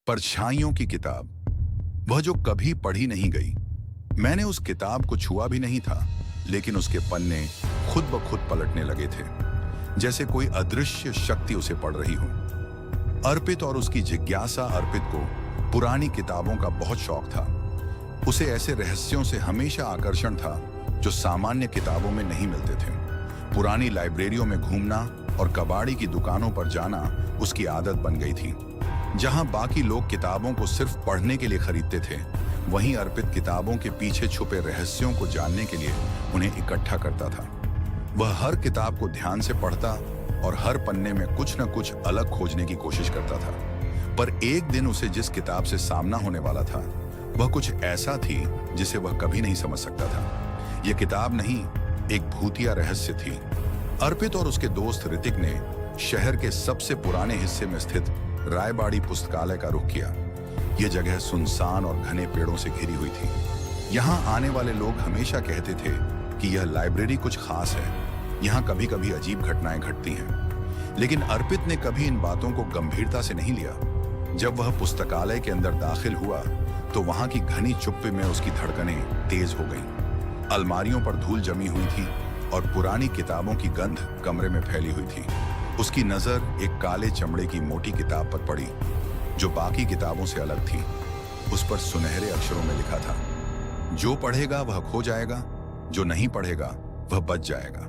परछाइयों की किताब, वह जो कभी पढ़ी नहीं गई। मैंने उस किताब को छुआ भी नहीं था, लेकिन उसके पन्ने खुद ब खुद पलटने लगे थे, जैसे कोई अदृश्य शक्ति उसे पढ़ रही हो। अर्पित और उसकी जिज्ञासा। अर्पित को पुरानी किताबों का बहुत शौक था। उसे ऐसे रहस्यों से हमेशा आकर्षण था जो सामान्य किताबों में नहीं मिलते थे। पुरानी लाइब्रेरियों में घूमना और कबाड़ी की दुकानों पर जाना उसकी आदत बन गई थी। जहां बाकी लोग किताबों को सिर्फ पढ़ने के लिए खरीदते थे, वहीं अर्पित किताबों के पीछे छुपे रहस्यों को जानने के लिए उन्हें इकट्ठा करता था। वह हर किताब को ध्यान से पढ़ता और हर पन्ने में कुछ न कुछ अलग खोजने की कोशिश करता था। पर एक दिन उसे जिस किताब से सामना होने वाला था, वह कुछ ऐसा थी जिसे वह कभी नहीं समझ सकता था। यह किताब नहीं, एक भूतिया रहस्य थी। अर्पित और उसके दोस्त ऋतिक ने शहर के सबसे पुराने हिस्से में स्थित रायबाड़ी पुस्तकालय का रुख किया। यह जगह सुनसान और घने पेड़ों से घिरी हुई थी। यहाँ आने वाले लोग हमेशा कहते थे कि यह लाइब्रेरी कुछ खास है, यहाँ कभी कभी अजीब घटनाएं घटती हैं। लेकिन अर्पित ने कभी इन बातों को गंभीरता से नहीं लिया। जब वह पुस्तकालय के अंदर दाखिल हुआ तो वहां की घनी चुप्पी में उसकी धड़कनें तेज हो गईं। अलमारियों पर धूल जमी हुई थी और पुरानी किताबों की गंध कमरे में फैली हुई थी। उसकी नजर एक काले चमड़े की मोटी किताब पर पड़ी, जो बाकी किताबों से अलग थी। उस पर सुनहरे अक्षरों में लिखा था, जो पढ़ेगा वह खो जाएगा, जो नहीं पढ़ेगा वह बच जाएगा।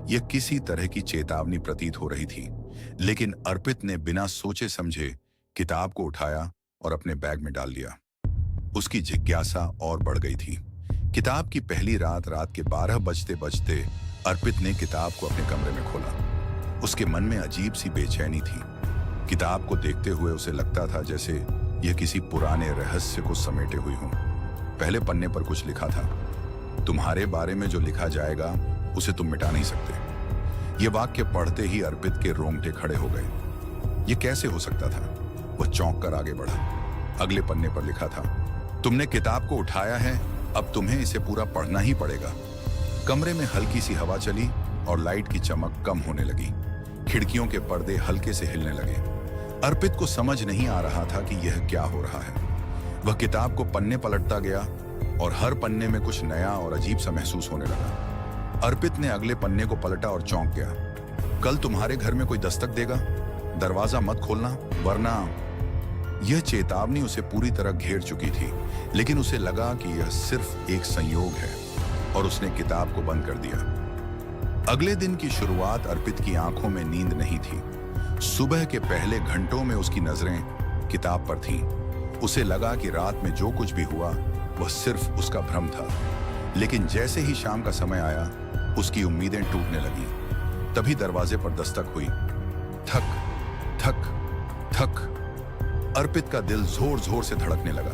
यह किसी तरह की चेतावनी प्रतीत हो रही थी। लेकिन अर्पित ने बिना सोचे समझे किताब को उठाया और अपने बैग में डाल दिया। उसकी जिज्ञासा और बढ़ गई थी। किताब की पहली रात के 12 बजते बजते अर्पित ने किताब को अपने कमरे में खोला। उसके मन में अजीब सी बेचैनी थी। किताब को देखते हुए उसे लगता था जैसे यह किसी पुराने रहस्य को समेटे हुई हो। पहले पन्ने पर कुछ लिखा था, तुम्हारे बारे में जो लिखा जाएगा उसे तुम मिटा नहीं सकते। यह वाक्य पढ़ते ही अर्पित के रोंगटे खड़े हो गए। यह कैसे हो सकता था? वह चौंक कर आगे बढ़ा। अगले पन्ने पर लिखा था, तुमने किताब को उठाया है, अब तुम्हें इसे पूरा पढ़ना ही पड़ेगा। कमरे में हल्की सी हवा चली और लाइट की चमक कम होने लगी। खिड़कियों के पर्दे हल्के से हिलने लगे। अर्पित को समझ नहीं आ रहा था कि यह क्या हो रहा है। वह किताब को पन्ने पलटता गया और हर पन्ने में कुछ नया और अजीब सा महसूस होने लगा। अर्पित ने अगले पन्ने को पलटा और चौंक गया। कल तुम्हारे घर में कोई दस्तक देगा, दरवाजा मत खोलना वरना। यह चेतावनी उसे पूरी तरह घेर चुकी थी, लेकिन उसे लगा कि यह सिर्फ एक संयोग है और उसने किताब को बंद कर दिया। अगले दिन की शुरुआत अर्पित की आंखों में नींद नहीं थी। सुबह के पहले घंटों में उसकी नजरें किताब पर थीं। उसे लगा कि रात में जो कुछ भी हुआ वह सिर्फ उसका भ्रम था। लेकिन जैसे ही शाम का समय आया, उसकी उम्मीदें टूटने लगीं। तभी दरवाजे पर दस्तक हुई। थक थक थक। अर्पित का दिल जोर जोर से धड़कने लगा।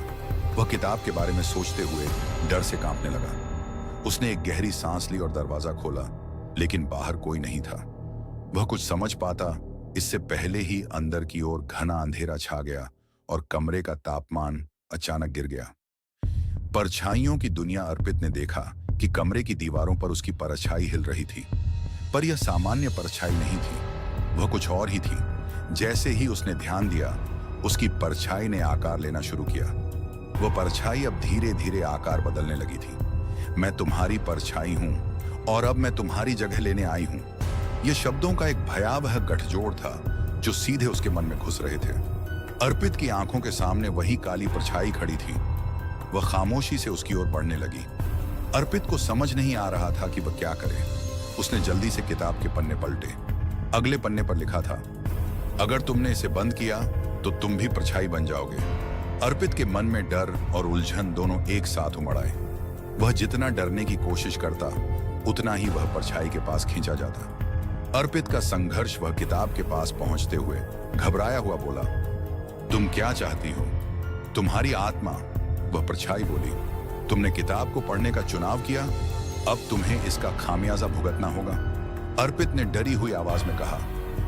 वह किताब के बारे में सोचते हुए डर से कांपने लगा। उसने एक गहरी सांस ली और दरवाजा खोला, लेकिन बाहर कोई नहीं था। वह कुछ समझ पाता इससे पहले ही अंदर की ओर घना अंधेरा छा गया और कमरे का तापमान अचानक गिर गया। परछाइयों की दुनिया। अर्पित ने देखा कि कमरे की दीवारों पर उसकी परछाई हिल रही थी, पर यह सामान्य परछाई नहीं थी, वह कुछ और ही थी। जैसे ही उसने ध्यान दिया, उसकी परछाई ने आकार लेना शुरू किया। वह परछाई अब धीरे धीरे आकार बदलने लगी थी। मैं तुम्हारी परछाई हूं और अब मैं तुम्हारी जगह लेने आई हूं। यह शब्दों का एक भयावह गठजोड़ था जो सीधे उसके मन में घुस रहे थे। अर्पित की आंखों के सामने वही काली परछाई खड़ी थी। वह खामोशी से उसकी ओर बढ़ने लगी। अर्पित को समझ नहीं आ रहा था कि वह क्या करे। उसने जल्दी से किताब के पन्ने पलटे। अगले पन्ने पर लिखा था, अगर तुमने इसे बंद किया तो तुम भी परछाई बन जाओगे। अर्पित के मन में डर और उलझन दोनों एक साथ उमड़ आए। वह जितना डरने की कोशिश करता, उतना ही वह परछाई के पास खींचा जाता। अर्पित का संघर्ष। वह किताब के पास पहुंचते हुए घबराया हुआ बोला, तुम क्या चाहती हो? तुम्हारी आत्मा। वह परछाई बोली, तुमने किताब को पढ़ने का चुनाव किया, अब तुम्हें इसका खामियाजा भुगतना होगा। अर्पित ने डरी हुई आवाज में कहा,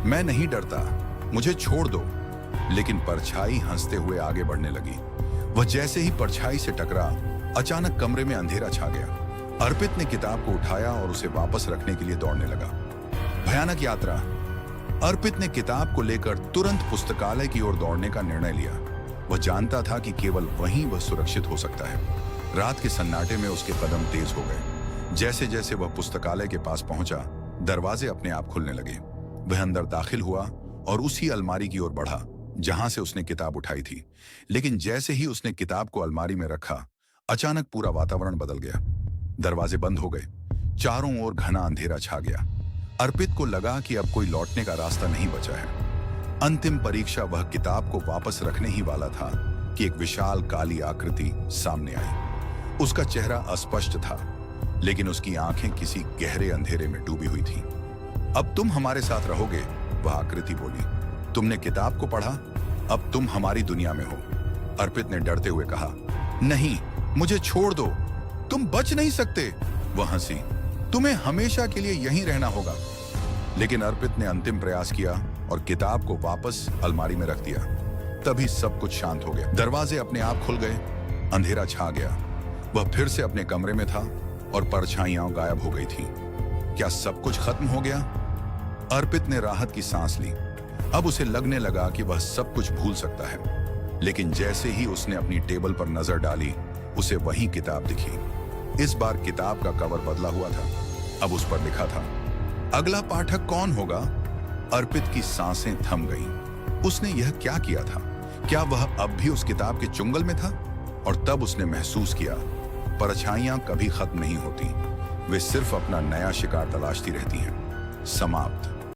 मैं नहीं डरता, मुझे छोड़ दो। लेकिन परछाई हंसते हुए आगे बढ़ने लगी। वह जैसे ही परछाई से टकरा, अचानक कमरे में अंधेरा छा गया। अर्पित ने किताब को उठाया और उसे वापस रखने के लिए दौड़ने लगा। भयानक यात्रा। अर्पित ने किताब को लेकर तुरंत पुस्तकालय की ओर दौड़ने का निर्णय लिया। वह जानता था कि केवल वहीं वह सुरक्षित हो सकता है। रात के सन्नाटे में उसके कदम तेज हो गए। जैसे जैसे वह पुस्तकालय के पास पहुंचा, दरवाजे अपने आप खुलने लगे। वह अंदर दाखिल हुआ और उसी अलमारी की ओर बढ़ा जहां से उसने किताब उठाई थी। लेकिन जैसे ही उसने किताब को अलमारी में रखा, अचानक पूरा वातावरण बदल गया। दरवाजे बंद हो गए, चारों ओर घना अंधेरा छा गया। अर्पित को लगा कि अब कोई लौटने का रास्ता नहीं बचा है। अंतिम परीक्षा वह किताब को वापस रखने ही वाला था कि एक विशाल काली आकृति सामने आई। उसका चेहरा अस्पष्ट था, लेकिन उसकी आंखें किसी गहरे अंधेरे में डूबी हुई थीं। अब तुम हमारे साथ रहोगे, वह आकृति बोली। तुमने किताब को पढ़ा, अब तुम हमारी दुनिया में हो। अर्पित ने डरते हुए कहा, नहीं, मुझे छोड़ दो, तुम बच नहीं सकते। वह हंसी, तुम्हें हमेशा के लिए यहीं रहना होगा। लेकिन अर्पित ने अंतिम प्रयास किया और किताब को वापस अलमारी में रख दिया। तभी सब कुछ शांत हो गया। दरवाजे अपने आप खुल गए, अंधेरा छा गया। वह फिर से अपने कमरे में था और परछाइयां गायब हो गई थीं। क्या सब कुछ खत्म हो गया? अर्पित ने राहत की सांस ली। अब उसे लगने लगा कि वह सब कुछ भूल सकता है। लेकिन जैसे ही उसने अपनी टेबल पर नजर डाली, उसे वही किताब दिखी। इस बार किताब का कवर बदला हुआ था। अब उस पर लिखा था, अगला पाठक कौन होगा? अर्पित की सांसें थम गईं। उसने यह क्या किया था? क्या वह अब भी उस किताब के चुंगल में था? और तब उसने महसूस किया, परछाइयां कभी खत्म नहीं होती, वे सिर्फ अपना नया शिकार तलाशती रहती हैं। समाप्त।